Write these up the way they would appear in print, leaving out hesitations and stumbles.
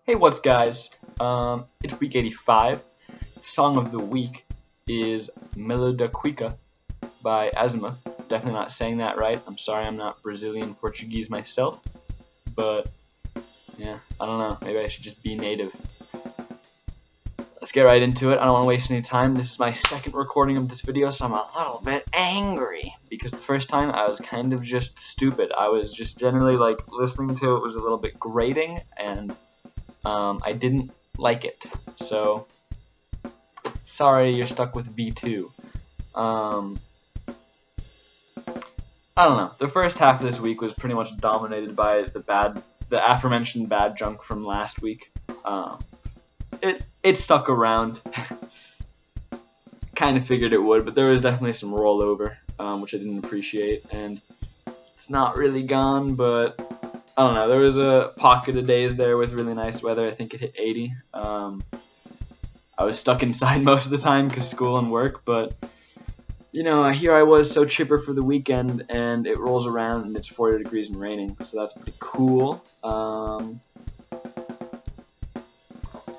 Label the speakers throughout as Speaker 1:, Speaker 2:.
Speaker 1: Hey, what's guys? It's week 85. Song of the week is Melodaquica by Azuma. Definitely not saying that right. I'm sorry, I'm not Brazilian Portuguese myself. But, yeah, I don't know. Maybe I should just be native. Let's get right into it. I don't want to waste any time. This is my second recording of this video, so I'm a little bit angry. Because the first time I was kind of just stupid. I was just generally, listening to it was a little bit grating, and I didn't like it, so sorry you're stuck with V2. I don't know. The first half of this week was pretty much dominated by the aforementioned bad junk from last week. It stuck around. Kind of figured it would, but there was definitely some rollover, which I didn't appreciate, and it's not really gone, but I don't know, there was a pocket of days there with really nice weather. I think it hit 80. I was stuck inside most of the time because school and work, but, you know, here I was so chipper for the weekend, and it rolls around and it's 40 degrees and raining, so that's pretty cool. I'm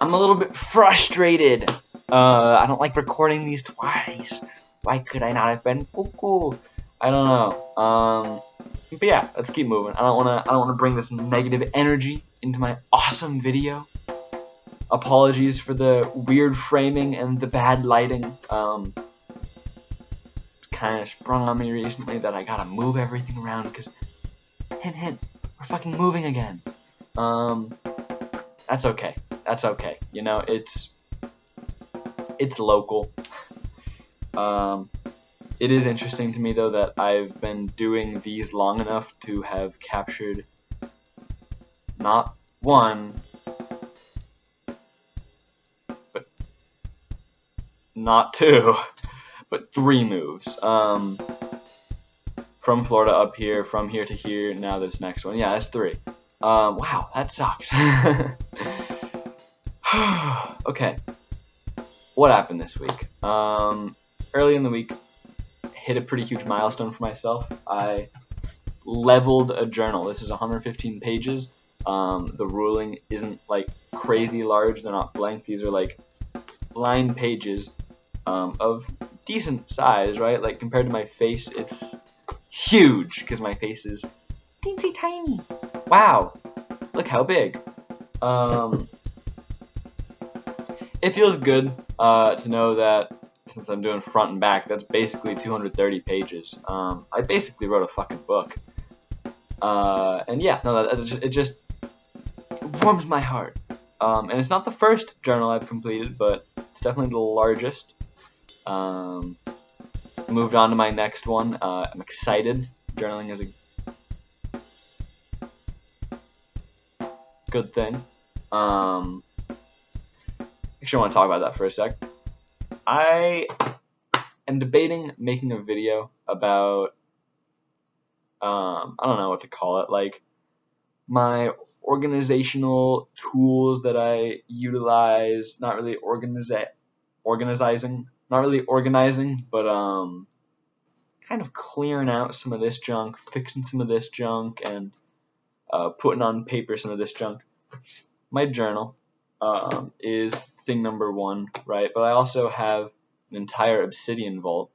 Speaker 1: a little bit frustrated. I don't like recording these twice. Why could I not have been cuckoo? I don't know. But yeah, let's keep moving. I don't wanna bring this negative energy into my awesome video. Apologies for the weird framing and the bad lighting. Kind of sprung on me recently that I gotta move everything around because, hint hint, we're fucking moving again. That's okay. That's okay. You know, it's local. It is interesting to me, though, that I've been doing these long enough to have captured not one, but not two, but three moves. From Florida up here, from here to here, now this next one. Yeah, that's three. Wow, that sucks. Okay, what happened this week? Early in the week, hit a pretty huge milestone for myself. I leveled a journal. This is 115 pages. The ruling isn't like crazy large. They're not blank. These are like lined pages of decent size, right? Like compared to my face, it's huge because my face is teensy tiny. Wow, look how big. It feels good to know that since I'm doing front and back, that's basically 230 pages. I basically wrote a fucking book. And yeah, no, it just warms my heart. And it's not the first journal I've completed, but it's definitely the largest. Moved on to my next one. I'm excited. Journaling is a good thing. Actually, I want to talk about that for a sec. I am debating making a video about, I don't know what to call it, like my organizational tools that I utilize, not really organizing, but kind of clearing out some of this junk, fixing some of this junk, and putting on paper some of this junk. My journal is thing number one, right? But I also have an entire Obsidian vault.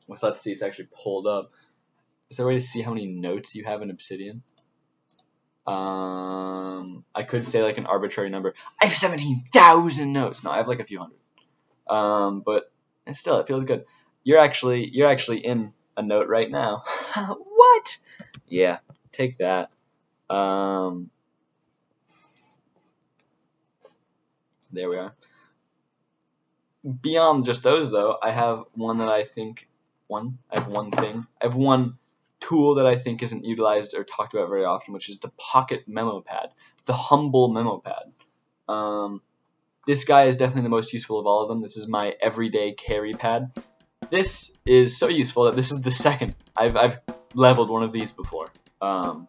Speaker 1: Let's see, it's actually pulled up. Is there a way to see how many notes you have in Obsidian? I could say like an arbitrary number. I have 17,000 notes. No, I have like a few hundred. But still, it feels good. You're actually in a note right now. What? Yeah, take that. There we are. Beyond just those, though, I have one that I think I have one tool that I think isn't utilized or talked about very often, which is the Pocket Memo Pad, the humble memo pad. This guy is definitely the most useful of all of them. This is my everyday carry pad. This is so useful that this is the second I've leveled one of these before. I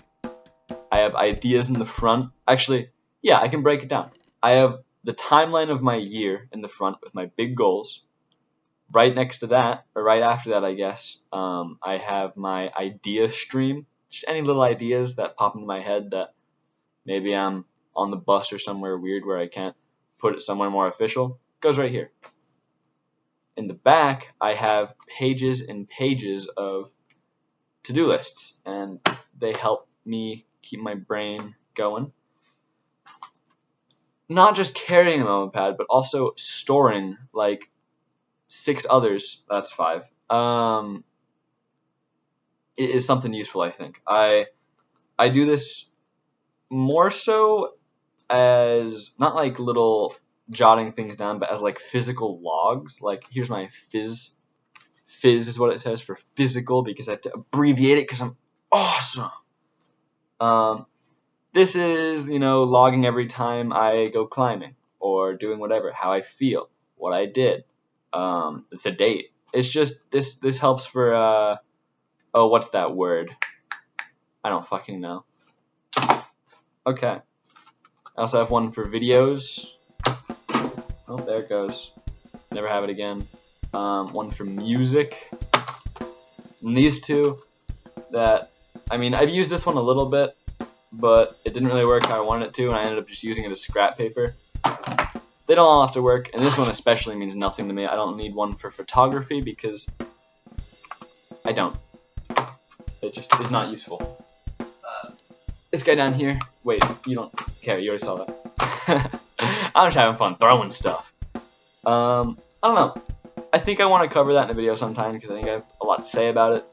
Speaker 1: have ideas in the front. Actually, yeah, I can break it down. I have the timeline of my year in the front with my big goals. Right next to that, or right after that, I guess, I have my idea stream. Just any little ideas that pop into my head that Maybe I'm on the bus or somewhere weird where I can't put it somewhere more official. It goes right here. In the back, I have pages and pages of to-do lists, and they help me keep my brain going. Not just carrying a memo pad, but also storing like 6 others. That's 5. It is something useful, I think. I do this more so as not like little jotting things down, but as like physical logs. Like, here's my Phys is what it says for physical, because I have to abbreviate it because I'm awesome. This is, logging every time I go climbing or doing whatever, how I feel, what I did, the date. It's just this helps for oh, what's that word? I don't fucking know. Okay. I also have one for videos. Oh, there it goes. Never have it again. One for music. And these two that, I've used this one a little bit, but it didn't really work how I wanted it to, and I ended up just using it as scrap paper. They don't all have to work, and this one especially means nothing to me. I don't need one for photography because I don't. It just is not useful. This guy down here, wait, you don't care, you already saw that. I'm just having fun throwing stuff. I don't know. I think I want to cover that in a video sometime because I think I have a lot to say about it.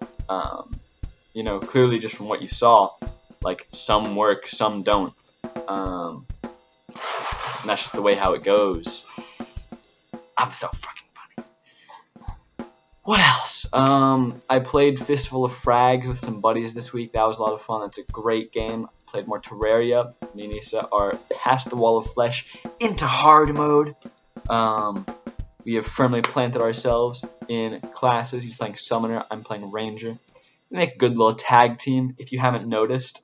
Speaker 1: Clearly just from what you saw, like, some work, some don't. And that's just the way how it goes. I'm so fucking funny. What else? I played Fistful of Frags with some buddies this week. That was a lot of fun. That's a great game. Played more Terraria. Me and Issa are past the wall of flesh into hard mode. We have firmly planted ourselves in classes. He's playing Summoner. I'm playing Ranger. We make a good little tag team, if you haven't noticed.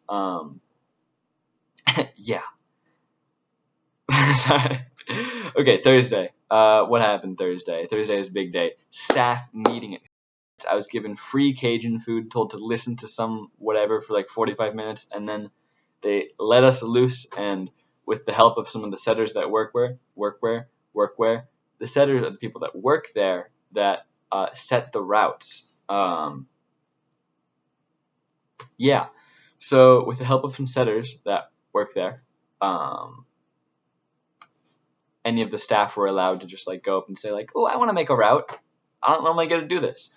Speaker 1: Yeah. Okay, Thursday. What happened Thursday? Thursday is a big day. Staff meeting it. I was given free Cajun food, told to listen to some whatever for like 45 minutes, and then they let us loose, and with the help of some of the setters that workwear, the setters are the people that work there that set the routes. Yeah. So with the help of some setters that work there, any of the staff were allowed to just like go up and say like, oh, I want to make a route. I don't normally get to do this.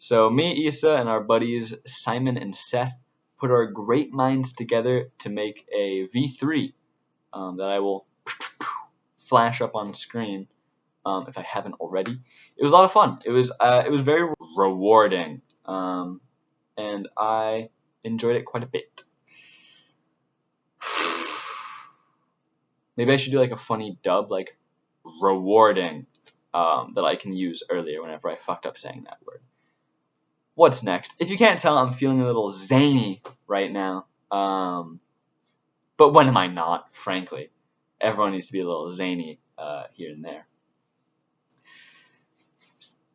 Speaker 1: So me, Issa, and our buddies Simon and Seth put our great minds together to make a V3 that I will flash up on screen if I haven't already. It was a lot of fun. It was very rewarding, and I enjoyed it quite a bit. Maybe I should do like a funny dub, like rewarding, that I can use earlier whenever I fucked up saying that word. What's next? If you can't tell, I'm feeling a little zany right now. But when am I not, frankly? Everyone needs to be a little zany here and there.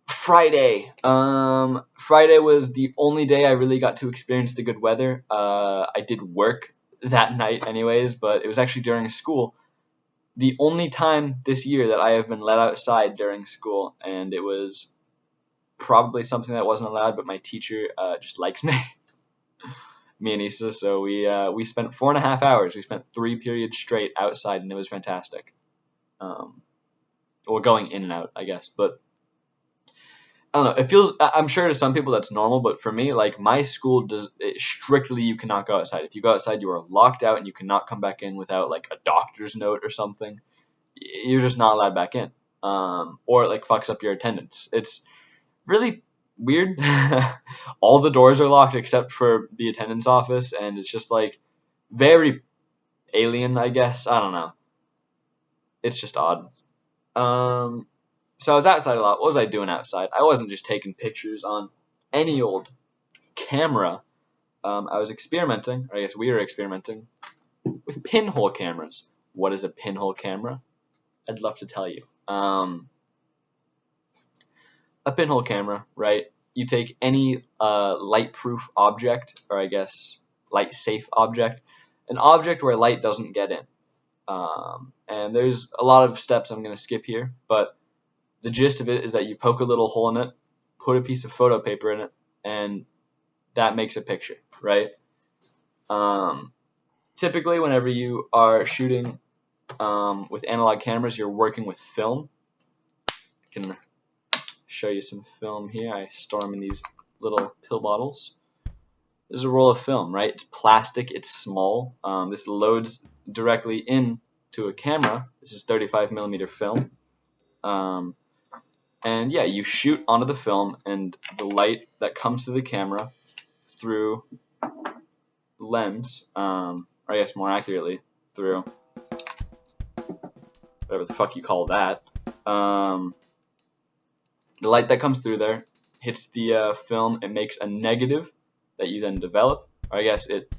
Speaker 1: Friday. Friday was the only day I really got to experience the good weather. I did work that night anyways, but it was actually during school. The only time this year that I have been let outside during school, and it was probably something that wasn't allowed, but my teacher just likes me. Me and Issa, so we spent 4.5 hours. We spent 3 periods straight outside, and it was fantastic. Well, going in and out, I guess, but I don't know. It feels. I'm sure to some people that's normal, but for me, like my school does strictly. You cannot go outside. If you go outside, you are locked out, and you cannot come back in without like a doctor's note or something. You're just not allowed back in, or it like fucks up your attendance. It's really weird. All the doors are locked except for the attendance office, and it's just like very alien, I guess. I don't know. It's just odd. So I was outside a lot. What was I doing outside? I wasn't just taking pictures on any old camera. I was experimenting, or I guess we were experimenting, with pinhole cameras. What is a pinhole camera? I'd love to tell you. A pinhole camera, right? You take any light-proof object, or I guess light-safe object, an object where light doesn't get in. And there's a lot of steps I'm going to skip here, but the gist of it is that you poke a little hole in it, put a piece of photo paper in it, and that makes a picture, right? Typically, whenever you are shooting with analog cameras, you're working with film. I can show you some film here. I store them in these little pill bottles. There's a roll of film, right? It's plastic, it's small. This loads directly into a camera. This is 35mm film. And yeah, you shoot onto the film, and the light that comes through the camera through the lens, or I guess more accurately, through whatever the fuck you call that. The light that comes through there hits the film. It makes a negative that you then develop, or I guess it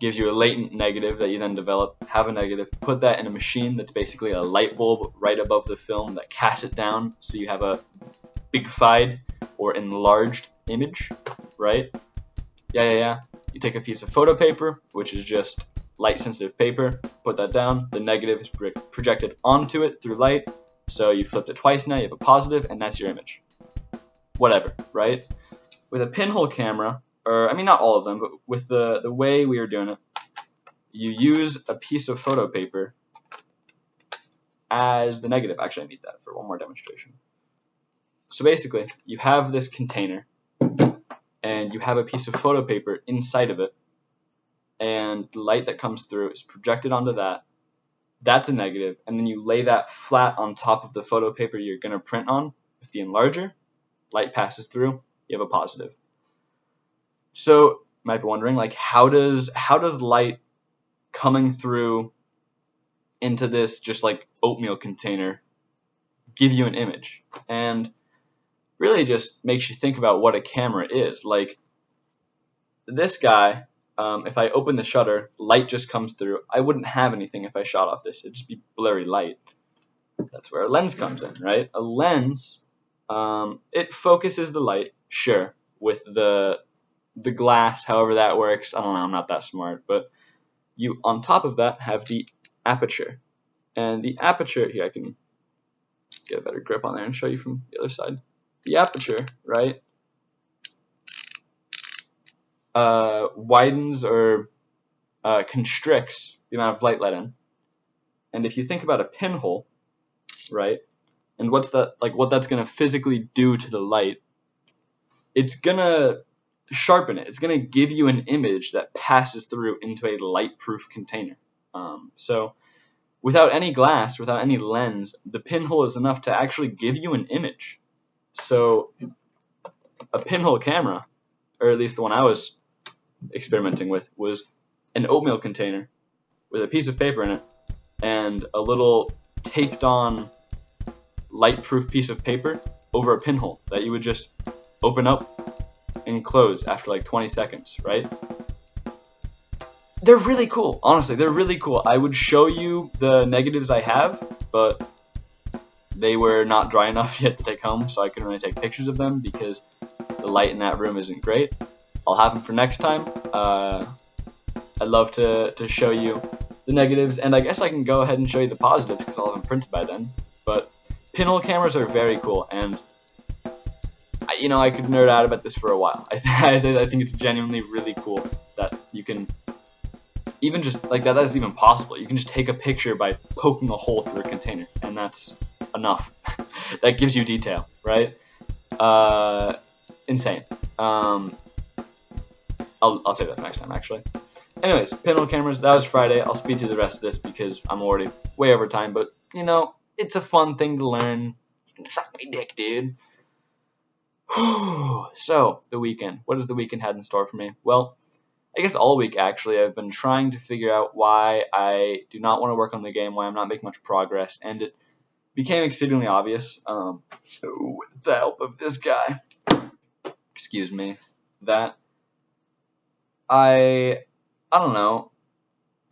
Speaker 1: gives you a latent negative that you then develop, have a negative, put that in a machine that's basically a light bulb right above the film that casts it down so you have a bigified or enlarged image, right? Yeah. You take a piece of photo paper, which is just light sensitive paper, put that down, the negative is projected onto it through light, so you flipped it twice now, you have a positive, and that's your image. Whatever, right? With a pinhole camera, or I mean not all of them, but with the way we are doing it, you use a piece of photo paper as the negative. Actually, I need that for one more demonstration. So basically, you have this container, and you have a piece of photo paper inside of it, and the light that comes through is projected onto that. That's a negative, and then you lay that flat on top of the photo paper you're going to print on with the enlarger. Light passes through, you have a positive. So you might be wondering, like, how does light coming through into this just like oatmeal container give you an image? And really just makes you think about what a camera is. Like this guy, if I open the shutter, light just comes through. I wouldn't have anything if I shot off this. It'd just be blurry light. That's where a lens comes in, right? A lens, it focuses the light, sure, with the glass, however that works. I don't know, I'm not that smart, but you on top of that have the aperture. And the aperture, here I can get a better grip on there and show you from the other side. The aperture, right, widens or constricts the amount of light let in. And if you think about a pinhole, right, and what that's gonna physically do to the light, it's gonna sharpen it. It's going to give you an image that passes through into a light-proof container. So without any glass, without any lens, the pinhole is enough to actually give you an image. So a pinhole camera, or at least the one I was experimenting with, was an oatmeal container with a piece of paper in it and a little taped-on light-proof piece of paper over a pinhole that you would just open up and close after like 20 seconds, right? They're really cool. Honestly, they're really cool. I would show you the negatives I have, but they were not dry enough yet to take home, so I couldn't really take pictures of them because the light in that room isn't great. I'll have them for next time. I'd love to show you the negatives, and I guess I can go ahead and show you the positives because I'll have them printed by then. But pinhole cameras are very cool, and I could nerd out about this for a while. I think it's genuinely really cool that you can even just like that is even possible. You can just take a picture by poking a hole through a container, and that's enough. That gives you detail, right? Insane. I'll say that next time, actually. Anyways, pinhole cameras, that was Friday. I'll speed through the rest of this because I'm already way over time, but it's a fun thing to learn. You can suck my dick, dude. So, the weekend. What does the weekend have in store for me? Well, I guess all week, actually, I've been trying to figure out why I do not want to work on the game, why I'm not making much progress, and it became exceedingly obvious, with the help of this guy, excuse me, that I don't know,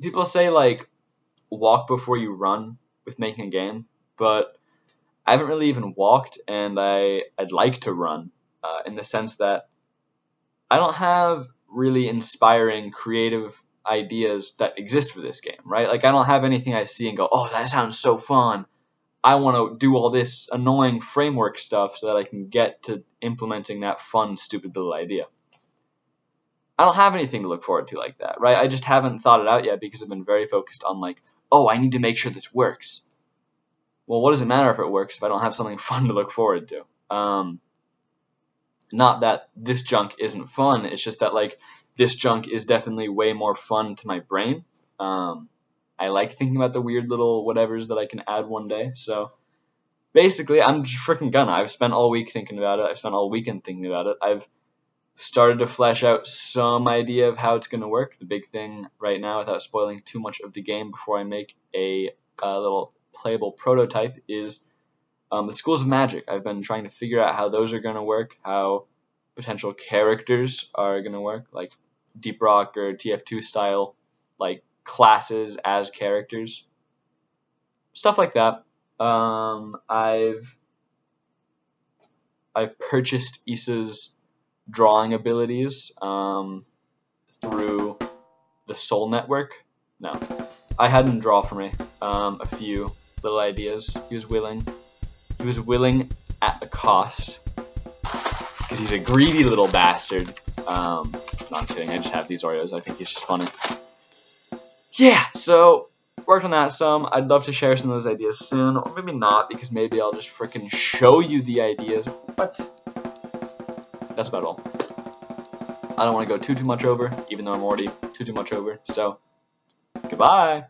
Speaker 1: people say, like, walk before you run with making a game, but I haven't really even walked, and I'd like to run, in the sense that I don't have really inspiring, creative ideas that exist for this game, right? Like, I don't have anything I see and go, oh, that sounds so fun. I want to do all this annoying framework stuff so that I can get to implementing that fun, stupid little idea. I don't have anything to look forward to like that, right? I just haven't thought it out yet because I've been very focused on like, oh, I need to make sure this works. Well, what does it matter if it works if I don't have something fun to look forward to? Not that this junk isn't fun, it's just that like this junk is definitely way more fun to my brain. I like thinking about the weird little whatevers that I can add one day. So basically, I'm just freaking gonna. I've spent all week thinking about it. I've spent all weekend thinking about it. I've started to flesh out some idea of how it's going to work. The big thing right now, without spoiling too much of the game before I make a little playable prototype, is the schools of magic. I've been trying to figure out how those are going to work, how potential characters are going to work, like Deep Rock or TF2 style, like classes as characters, stuff like that. I've purchased Issa's drawing abilities through the Soul Network. No, I had him draw for me a few little ideas. He was willing at the cost because he's a greedy little bastard. No, I'm kidding. I just have these Oreos. I think he's just funny. Yeah, so worked on that some. I'd love to share some of those ideas soon, or maybe not, because maybe I'll just freaking show you the ideas. But that's about all. I don't want to go too much over, even though I'm already too much over. So, goodbye.